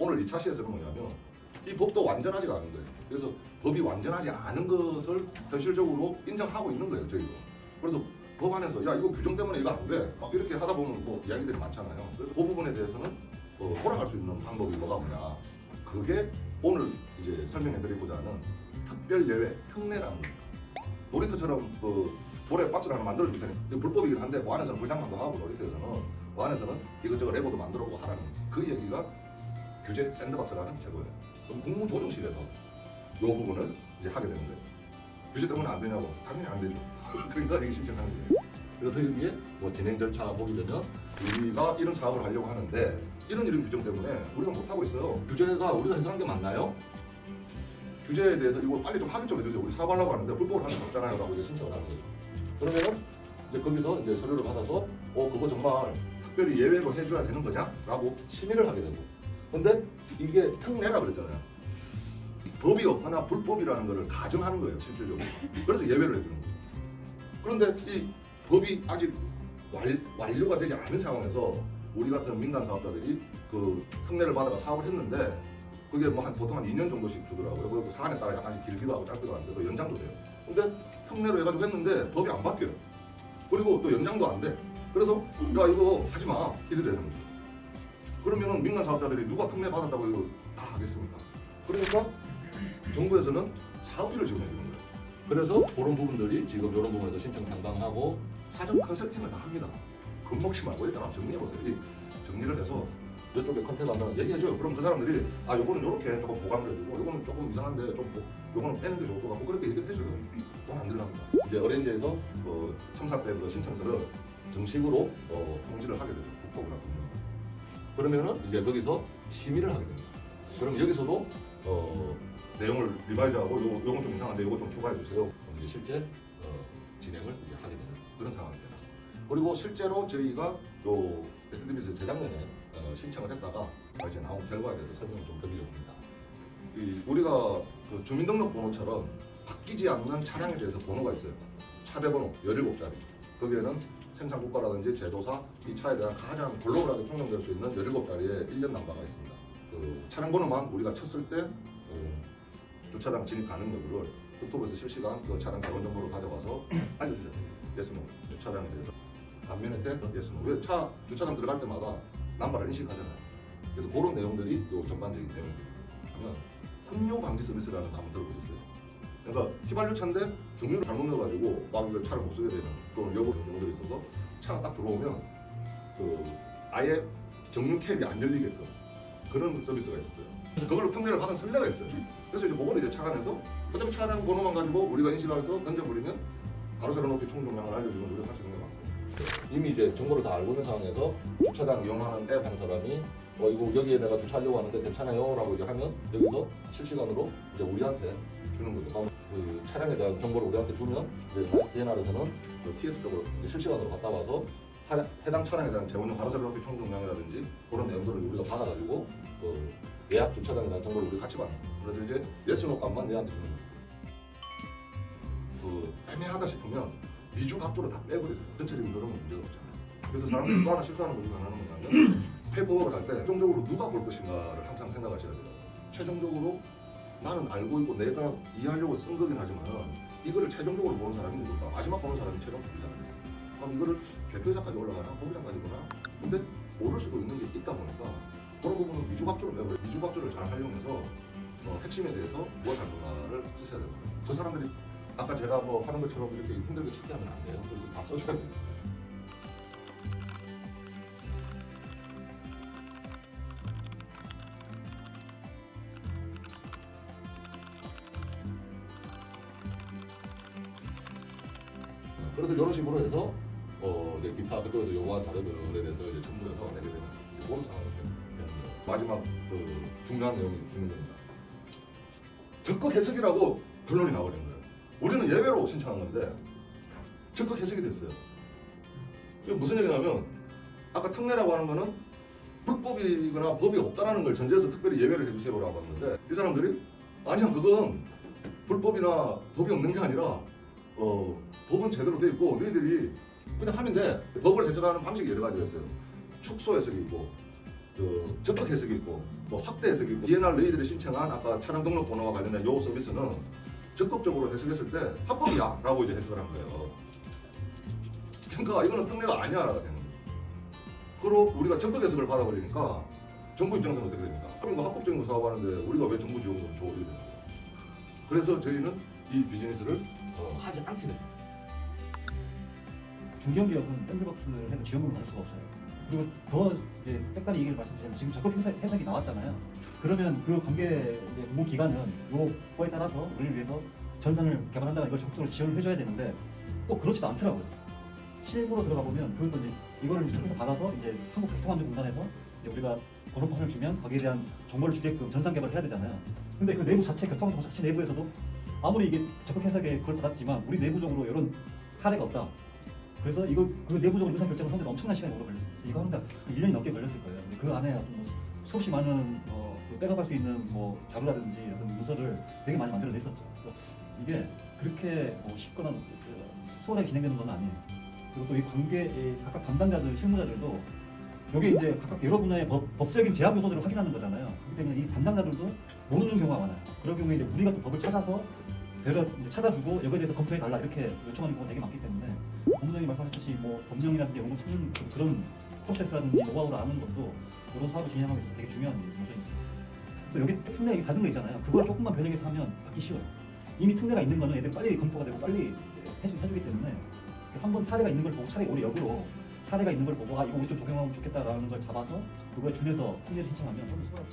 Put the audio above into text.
오늘 2차 시에서는 뭐냐면 이 법도 완전하지가 않은 거예요. 그래서 법이 완전하지 않은 것을 현실적으로 인정하고 있는 거예요, 저희도. 그래서 법 안에서 야 이거 규정 때문에 이거 안 돼. 막 이렇게 하다 보면 뭐 이야기들이 많잖아요. 그래서 그 부분에 대해서는 돌아갈 수 있는 방법이 뭐가 뭐냐. 그게 오늘 이제 설명해드리고자 하는 특별 예외, 특례라는 겁니다. 놀이터처럼 그 돌에 박스를 하나 만들어줄 테니 이거 불법이긴 한데 그 안에서는 불장난도 하고 놀이터에서는 그 안에서는 이것저것 레고도 만들어보고 하라는 그 얘기가 규제 샌드박스라는 제도예요. 그럼 국무조정실에서 이 부분을 이제 하게 되는 거예요. 규제 때문에 안 되냐고? 당연히 안 되죠. 그러니까 이게 신청하는 거예요. 그래서 여기에 뭐 진행 절차 보게 되면 우리가 이런 사업을 하려고 하는데 이런 규정 때문에 우리가 못 하고 있어요. 규제가 우리가 해석한 게 맞나요? 규제에 대해서 이거 빨리 좀 확인 좀 해주세요. 우리 사업하려고 하는데 불법을 하는 거 없잖아요. 라고 이제 신청을 하는 거죠. 그러면은 이제 거기서 이제 서류를 받아서 그거 정말 특별히 예외로 해줘야 되는 거냐? 라고 심의를 하게 되고. 근데 이게 특례라 그랬잖아요. 법이 없거나 불법이라는 것을 가정하는 거예요, 실질적으로. 그래서 예외를 해주는 거죠. 그런데 이 법이 아직 완료가 되지 않은 상황에서 우리 같은 민간 사업자들이 그 특례를 받아가 사업을 했는데 그게 뭐 보통 한 2년 정도씩 주더라고요. 그리고 사안에 따라 약간씩 길기도 하고 짧기도 한데 또 연장도 돼요. 근데 특례로 해가지고 했는데 법이 안 바뀌어요. 그리고 또 연장도 안 돼. 그래서 야 이거 하지 마 이래 되는 거죠. 그러면은 민간 사업자들이 누가 특례 받았다고 이거 다 하겠습니까? 그러니까 정부에서는 사업비를 지원해 주는 거예요. 그래서 그런 부분들이 지금 이런 부분에서 신청 상담하고 사전 컨설팅을 다 합니다. 겁먹지 말고 일단 정리해보세요. 정리를 해서 이쪽에 컨택 하면 얘기해줘요. 그럼 그 사람들이 요거는 이렇게 조금 보강을 해주고 요거는 조금 이상한데 좀 요거는 빼는 게 좋을 것 같고 그렇게 얘기를 해줘요. 돈 안 들어갑니다. 이제 어레인지에서 첨삭된 그 신청서를 정식으로 통지를 하게 되죠. 국토부나 금융. 그러면은 이제 거기서 심의를 하게 됩니다. 그럼 여기서도 내용을 리바이즈하고 요건 좀 이상한데 요거 좀 추가해 주세요. 그럼 이제 실제 진행을 이제 하게 되는 그런 상황입니다. 그리고 실제로 저희가 요 SDB에서 재작년에 신청을 했다가 이제 나온 결과에 대해서 설명을 좀 드리려고 합니다. 우리가 그 주민등록번호처럼 바뀌지 않는 차량에 대해서 번호가 있어요. 차대번호 17자리. 거기에는 생산국가라든지 제조사, 이 차에 대한 가장 글로벌하게 통용될 수 있는 17자리의 1년 넘버가 있습니다. 그 차량 번호만 우리가 쳤을 때 주차장 진입 가능 여부를 국토부에서 실시간 그 차량 대원 정보를 가져가서 알려주죠. 예스노 주차장에 대해서 반면에 때 예스노 왜 차 주차장 들어갈 때마다 남바를 인식하잖아요. 그래서 그런 내용들이 요 전반적인 내용입니다. 그러면 혼료 방지 서비스라는 거 한번 들어보셨어요? 그러니까 휘발유 차인데 경유를 잘못 넣어가지고 막 이거 차를 못 쓰게 되는 그런 여부 경우들이 있어서 차가 딱 들어오면 아예 경유 캡이 안 열리게끔 그런 서비스가 있었어요. 그걸로 특례를 받은 선례가 있어요. 그래서 이제 그거를 이제 차관에서 어차피 차량 번호만 가지고 우리가 인식을 해서 던져버리면 바로 세워놓기 총종량을 알려주면 우리가 할 수 있는 게 맞고 이미 이제 정보를 다 알고 있는 상황에서 주차장 이용하는 앱 한 사람이 이거 여기에 내가 주차하려고 하는데 괜찮아요? 라고 이제 하면 여기서 실시간으로 이제 우리한테 주는 거죠. 그 차량에 대한 정보를 우리한테 주면 이제 DNR에서는 그 TS 쪽으로 실시간으로 갔다 와서 해당 차량에 대한 재원용 가로세로비 총종량이라든지 그런 내용들을 우리가 받아가지고 예약 주차장에 대한 정보를 우리 같이 받는 거예요. 그래서 이제 예스노 값만 얘한테 주는 거예요. 애매하다 싶으면 미주 각조로 다 빼버리세요. 전체 리뷰 그러면 문제가 없잖아요. 그래서 사람들이 또 하나 실수하는 것 중에 하나는 뭐냐면 페이퍼워크를 할 때 최종적으로 누가 볼 것인가를 항상 생각하셔야 돼요. 최종적으로 나는 알고 있고 내가 이해하려고 쓴 거긴 하지만 이거를 최종적으로 보는 사람이 누굴까? 마지막 보는 사람이 최종 보잖아요. 그럼 이거를 대표자까지 올라가나 법이랑까지 보나? 근데 모를 수도 있는 게 있다 보니까 그런 부분은 미주각조를 내버려 미주각조를 잘 활용해서 핵심에 대해서 무엇 할 건가를 쓰셔야 됩니다. 그 사람들이 아까 제가 하는 것처럼 이렇게 힘들게 찾기 하면 안 돼요. 그래서 다 써줘야 돼요. 그래서 이런 식으로 해서 이제 기타 그쪽에서 요구한 자료들에 대해서 이제 첨부해서 내게 되는 그런 상황이 되는 거예요. 마지막 중요한 내용이 있는 겁니다. 적극 해석이라고 결론이 나버린 거예요. 우리는 예외로 신청한 건데 적극 해석이 됐어요. 이게 무슨 얘기냐면 아까 특례라고 하는 거는 불법이거나 법이 없다라는 걸 전제해서 특별히 예외를 해주세요라고 하는데 이 사람들이 아니야 그건 불법이나 법이 없는 게 아니라 법은 제대로 돼 있고 너희들이 그냥 하면 돼. 법을 해석하는 방식이 여러 가지가 있어요. 축소 해석이 있고 그 적극 해석이 있고 뭐 확대 해석이 있고 DNR 너희들이 신청한 아까 차량 등록 번호와 관련된 요 서비스는 적극적으로 해석했을 때 합법이야 라고 이제 해석을 한 거예요. 그러니까 이거는 특례가 아니야라고 되는 거예요. 그리고 우리가 적극 해석을 받아버리니까 정부 입장에서는 어떻게 됩니까? 이거 합법적인 거 사업하는데 우리가 왜 정부 지원금을 줘? 이렇게 되는 거예요. 그래서 저희는 이 비즈니스를 하지 않게 됩니다. 중견기업은 샌드박스를 해도 지원금을 받을 수가 없어요. 그리고 더 이제 빽다리 얘기를 말씀드리면 지금 적극 해석이 나왔잖아요. 그러면 그 관계 공공기관은 요거에 따라서 우리를 위해서 전산을 개발한다가 이걸 적극적으로 지원을 해줘야 되는데 또 그렇지도 않더라고요. 실무로 들어가 보면 그것도 이제 이거를 통해서 받아서 이제 한국교통안전공단에서 이제 우리가 번호판을 주면 거기에 대한 정보를 주게끔 전산 개발을 해야 되잖아요. 근데 그 내부 자체 교통안전 자체 내부에서도 아무리 이게 적극 해석에 그걸 받았지만 우리 내부적으로 이런 사례가 없다. 그래서 이거 그 내부적으로 의사 결정을 하는데 엄청난 시간이 오래 걸렸어요. 이거 하는데 1년이 넘게 걸렸을 거예요. 근데 그 안에 어떤 뭐 수없이 많은 그 백업할 수 있는 뭐 자료라든지 어떤 문서를 되게 많이 만들어냈었죠. 그래서 이게 그렇게 뭐 쉽거나 수월하게 진행되는 건 아니에요. 그리고 또 이 관계 각각 담당자들, 실무자들도 여기 이제 각각 여러 분야의 법적인 제약 요소들을 확인하는 거잖아요. 그렇기 때문에 이 담당자들도 모르는 경우가 많아요. 그런 경우에 이제 우리가 또 법을 찾아서 찾아주고 여기에 대해서 검토해 달라 이렇게 요청하는 경우가 되게 많기 때문에 법무장이 말씀하셨듯이 뭐 법령이라든지 연구 찾는 그런 프로세스라든지 노하우를 아는 것도 이런 사업을 진행하기 위해서 되게 중요한 요소입니다. 그래서 여기 특례 받은 거 있잖아요. 그걸 조금만 변형해서 하면 받기 쉬워요. 이미 특례가 있는 거는 애들 빨리 검토가 되고 빨리 해주기 때문에 한 번 사례가 있는 걸 보고 차라리 우리 역으로 사례가 있는 걸 보고 아 이거 우리 좀 적용하면 좋겠다라는 걸 잡아서 그거에 준해서 특례를 신청하면 좀 더 수월하죠.